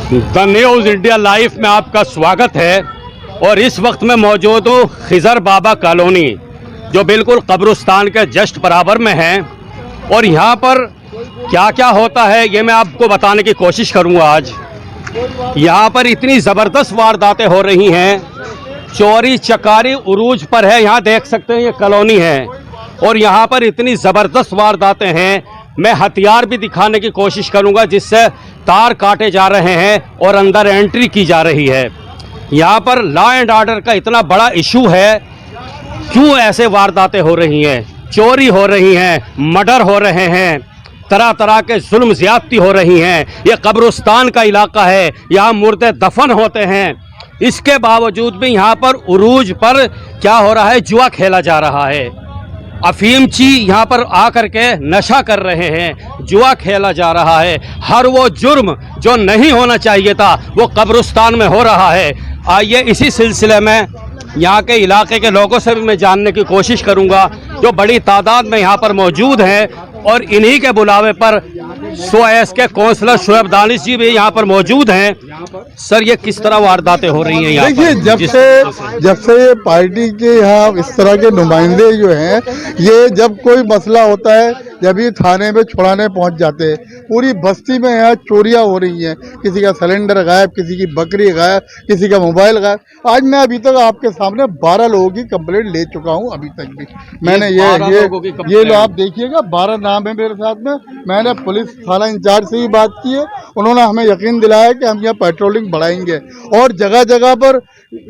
The news India live में आपका स्वागत है। और इस वक्त मैं मौजूद हूँ खिजर बाबा कॉलोनी, जो बिल्कुल कब्रिस्तान के जस्ट बराबर में है। और यहाँ पर क्या क्या होता है ये मैं आपको बताने की कोशिश करूँगा आज। यहाँ पर इतनी ज़बरदस्त वारदातें हो रही हैं, चोरी चकारी उरूज पर है। यहाँ देख सकते हैं ये कॉलोनी है और यहाँ पर इतनी ज़बरदस्त वारदातें हैं। मैं हथियार भी दिखाने की कोशिश करूंगा जिससे तार काटे जा रहे हैं और अंदर एंट्री की जा रही है। यहाँ पर लॉ एंड ऑर्डर का इतना बड़ा इशू है, क्यों ऐसे वारदातें हो रही हैं, चोरी हो रही हैं, मर्डर हो रहे हैं, तरह तरह के जुल्म ज़्यादती हो रही हैं। ये कब्रिस्तान का इलाका है, यहाँ मुर्दे दफन होते हैं। इसके बावजूद भी यहाँ पर उरूज पर क्या हो रहा है, जुआ खेला जा रहा है। अफीमची यहाँ पर आकर के नशा कर रहे हैं, जुआ खेला जा रहा है। हर वो जुर्म जो नहीं होना चाहिए था वो कब्रिस्तान में हो रहा है। आइए इसी सिलसिले में यहाँ के इलाके के लोगों से भी मैं जानने की कोशिश करूँगा, जो बड़ी तादाद में यहाँ पर मौजूद हैं। और इन्हीं के बुलावे पर SOS के काउंसलर शुएब दानिश जी भी यहाँ पर मौजूद हैं। सर, ये किस तरह वारदातें हो रही हैं यहाँ? देखिए, जब से ये पार्टी के यहाँ इस तरह के नुमाइंदे जो हैं, ये जब कोई मसला होता है, जब ये थाने में छुड़ाने पहुंच जाते हैं। पूरी बस्ती में यहाँ चोरियां हो रही हैं, किसी का सिलेंडर गायब, किसी की बकरी गायब, किसी का मोबाइल गायब। आज मैं अभी तक आपके सामने 12 लोगों की कंप्लेंट ले चुका हूँ। अभी तक भी मैंने ये लो आप देखिएगा, 12 नाम है मेरे साथ में। मैंने पुलिस थाना इंचार्ज से भी बात की है, उन्होंने हमें यकीन दिलाया कि हम यहाँ पेट्रोलिंग बढ़ाएंगे। और जगह जगह पर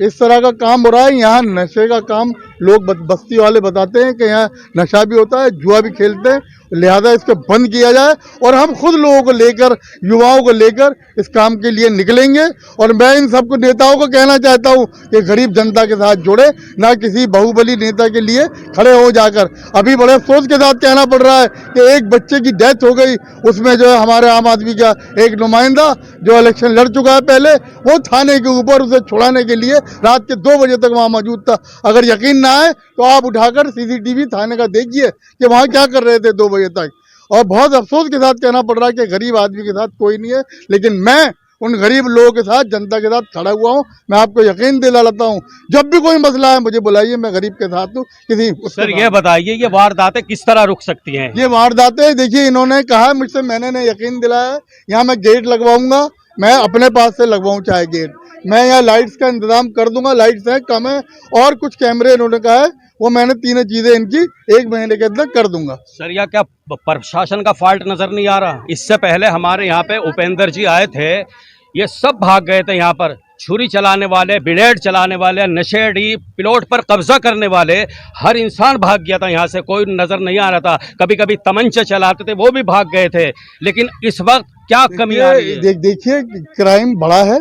इस तरह का काम हो रहा है। यहाँ नशे का काम लोग बस्ती वाले बताते हैं कि यहाँ नशा भी होता है, जुआ भी खेलते हैं, लिहाजा इसको बंद किया जाए। और हम खुद लोगों को लेकर, युवाओं को लेकर इस काम के लिए निकलेंगे। और मैं इन सबको नेताओं को कहना चाहता हूँ कि गरीब जनता के साथ जुड़े, ना किसी बाहुबली नेता के लिए खड़े हो जाकर। अभी बड़े अफसोस के साथ कहना पड़ रहा है कि एक बच्चे की डेथ हो गई, उसमें जो है हमारे आम आदमी का एक नुमाइंदा जो इलेक्शन लड़ चुका है पहले, वो थाने के ऊपर उसे छुड़ाने के लिए रात के 2 बजे तक वहाँ मौजूद था। अगर यकीन ना आए तो आप उठाकर CCTV थाने का देखिए कि वहाँ क्या कर रहे थे 2 बजे तक। और बहुत अफसोस के साथ कहना पड़ रहा है कि गरीब आदमी के साथ कोई नहीं है, लेकिन मैं उन गरीब लोगों के साथ, जनता के साथ खड़ा हुआ हूँ। मैं आपको यकीन दिलाता हूँ, जब भी कोई मसला है मुझे बुलाइए, मैं गरीब के साथ हूँ। सर, ये बताइए ये वारदातें किस तरह रुक सकती हैं? ये वारदातें देखिए, इन्होंने कहा मुझसे, मैंने यकीन दिलाया, यहाँ मैं गेट लगवाऊंगा, मैं अपने पास से लगवाऊं चाहे गेट, मैं यहाँ लाइट्स का इंतजाम कर दूंगा। लाइट्स हैं कम है, और कुछ कैमरे इन्होंने कहा है, वो मैंने तीनों चीजें इनकी 1 महीने के अंदर कर दूंगा। सर, यह क्या प्रशासन का फॉल्ट नजर नहीं आ रहा? इससे पहले हमारे यहाँ पे उपेंद्र जी आए थे, ये सब भाग गए थे। यहाँ पर छुरी चलाने वाले, ब्लेड चलाने वाले, नशेड़ी, प्लॉट पर कब्जा करने वाले, हर इंसान भाग गया था यहाँ से, कोई नजर नहीं आ रहा था। कभी कभी तमंचे चलाते थे, वो भी भाग गए थे। लेकिन इस वक्त क्या कमी आ रही है? देखिए, क्राइम बढ़ा है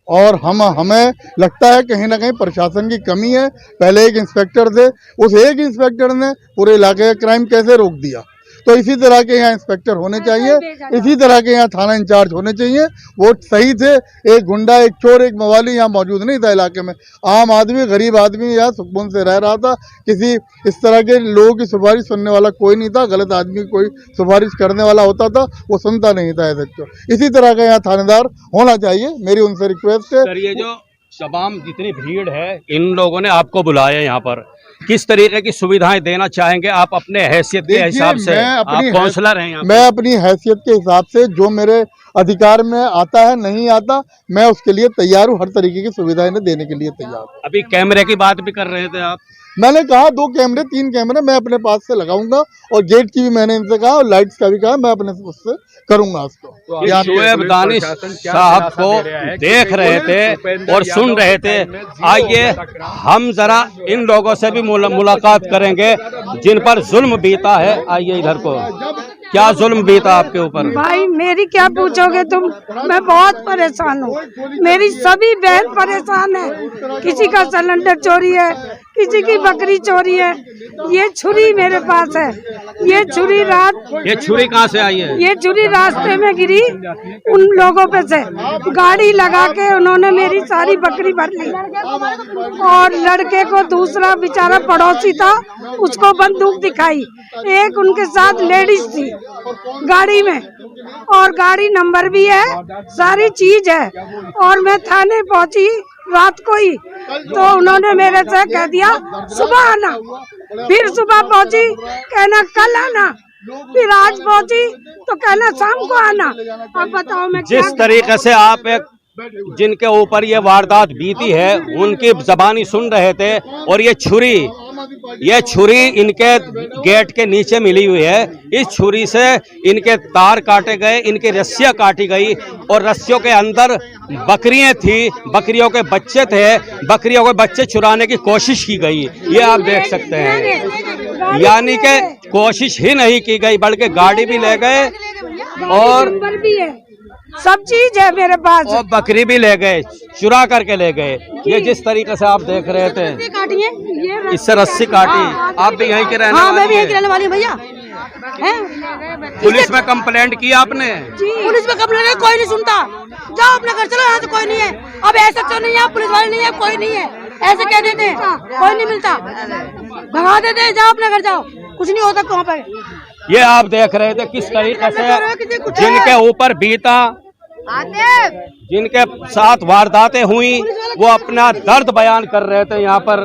और हमें लगता है कहीं ना कहीं प्रशासन की कमी है। पहले एक इंस्पेक्टर थे, उस एक इंस्पेक्टर ने पूरे इलाके का क्राइम कैसे रोक दिया? तो इसी तरह के यहाँ इंस्पेक्टर होने चाहिए, इसी तरह के यहाँ थाना इंचार्ज होने चाहिए। वो सही थे। एक गुंडा, एक चोर, एक मवाली यहाँ मौजूद नहीं था इलाके में। आम आदमी, गरीब आदमी यहाँ सुकून से रह रहा था। किसी इस तरह के लोगों की सिफारिश सुनने वाला कोई नहीं था। गलत आदमी कोई सिफारिश करने वाला होता था, वो सुनता नहीं था ऐसे तो। इसी तरह का यहाँ थानेदार होना चाहिए, मेरी उनसे रिक्वेस्ट है। सर, ये जो तमाम जितनी भीड़ है, इन लोगों ने आपको बुलाया यहाँ पर, किस तरीके की सुविधाएं देना चाहेंगे आप अपने हैसियत के हिसाब से? आप काउंसलर हैं यहाँ, मैं अपनी हैसियत के हिसाब से जो मेरे अधिकार में आता है, नहीं आता, मैं उसके लिए तैयार हूँ। हर तरीके की सुविधाएं देने के लिए तैयार हूँ। अभी कैमरे की बात भी कर रहे थे आप, मैंने कहा 2 कैमरे 3 कैमरे मैं अपने पास से लगाऊंगा, और गेट की भी मैंने इनसे कहा, और लाइट्स का भी कहा, मैं अपने उससे करूंगा उसको। तो शुएब दानिश साहब को देख रहे थे और सुन रहे थे। आइए हम जरा इन लोगों से भी मुलाकात करेंगे जिन पर जुल्म बीता है। आइए इधर को, क्या जुल्म बीता आपके ऊपर? भाई मेरी क्या पूछोगे तुम, मैं बहुत परेशान हूँ। मेरी सभी बहन परेशान है। किसी का सिलेंडर चोरी है, किसी की बकरी चोरी है। ये छुरी मेरे पास है, ये छुरी ये छुरी कहाँ से आई है? ये छुरी रास्ते में गिरी उन लोगों पे से, गाड़ी लगा के उन्होंने मेरी सारी बकरी भर ली। और लड़के को दूसरा बेचारा पड़ोसी था, उसको बंदूक दिखाई। एक उनके साथ लेडीज थी, गाड़ी में, और गाड़ी नंबर भी है, सारी चीज है। और मैं थाने पहुंची रात को ही, तो उन्होंने मेरे से कह दिया सुबह आना, फिर सुबह पहुंची कहना कल आना, फिर आज पहुंची तो कहना शाम को आना। अब बताओ मैं जिस तरीके से आप एक जिनके ऊपर ये वारदात बीती है उनकी जबानी सुन रहे थे, और ये छुरी इनके गेट के नीचे मिली हुई है। इस छुरी से इनके तार काटे गए, इनकी रस्सियां काटी गई, और रस्सियों के अंदर बकरियां थी, बकरियों के बच्चे थे, बकरियों के बच्चे चुराने की कोशिश की गई। ये आप देख सकते हैं, यानी कि कोशिश ही नहीं की गई बल्कि गाड़ी भी ले गए और नंबर भी है, सब चीज है मेरे पास, और बकरी भी ले गए, चुरा करके ले गए। ये जिस तरीके से आप देख रहे थे, इससे रस्सी काटी। आप भी यहीं के रहने वाले? हाँ, मैं भी यहीं की रहने वाली हूँ भैया। पुलिस में कंप्लेंट की आपने? पुलिस में कंप्लेंट कोई नहीं सुनता, जाओ अपने घर चलो, यहाँ तो कोई नहीं है। अब ऐसा तो नहीं है, पुलिस वाले नहीं है, कोई नहीं है, ऐसे कह देते हैं, कोई नहीं मिलता, भगा देते हैं, जाओ अपने घर जाओ, कुछ नहीं होता वहाँ पर। ये आप देख रहे थे किस तरीके से जिनके ऊपर बीता, जिनके साथ वारदातें हुई, वो अपना दर्द बयान कर रहे थे यहाँ पर,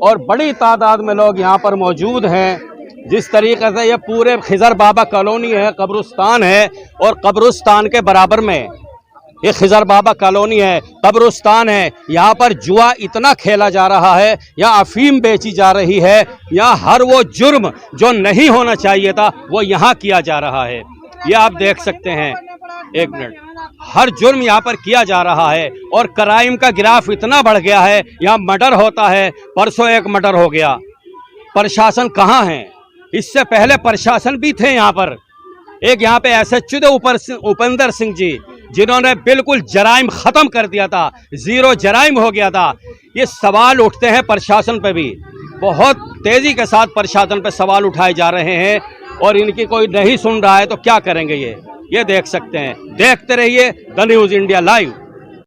और बड़ी तादाद में लोग यहाँ पर मौजूद हैं। जिस तरीके से ये पूरे खिजर बाबा कॉलोनी है, कब्रिस्तान है, और कब्रिस्तान के बराबर में ये खिजर बाबा कॉलोनी है, कब्रिस्तान है। यहाँ पर जुआ इतना खेला जा रहा है, यहाँ अफीम बेची जा रही है, यहाँ हर वो जुर्म जो नहीं होना चाहिए था वो यहाँ किया जा रहा है। ये आप देख सकते हैं, एक मिनट, हर जुर्म यहाँ पर किया जा रहा है, और क्राइम का ग्राफ इतना बढ़ गया है। यहाँ मर्डर होता है, परसों एक मर्डर हो गया। प्रशासन कहाँ है? इससे पहले प्रशासन भी थे यहाँ पर। एक यहाँ पे SHO थे उपेंद्र सिंह जी, जिन्होंने बिल्कुल जराइम खत्म कर दिया था, जीरो जराइम हो गया था। ये सवाल उठते हैं प्रशासन पे भी, बहुत तेजी के साथ प्रशासन पे सवाल उठाए जा रहे हैं, और इनकी कोई नहीं सुन रहा है तो क्या करेंगे ये देख सकते हैं। देखते रहिए द न्यूज़ इंडिया लाइव।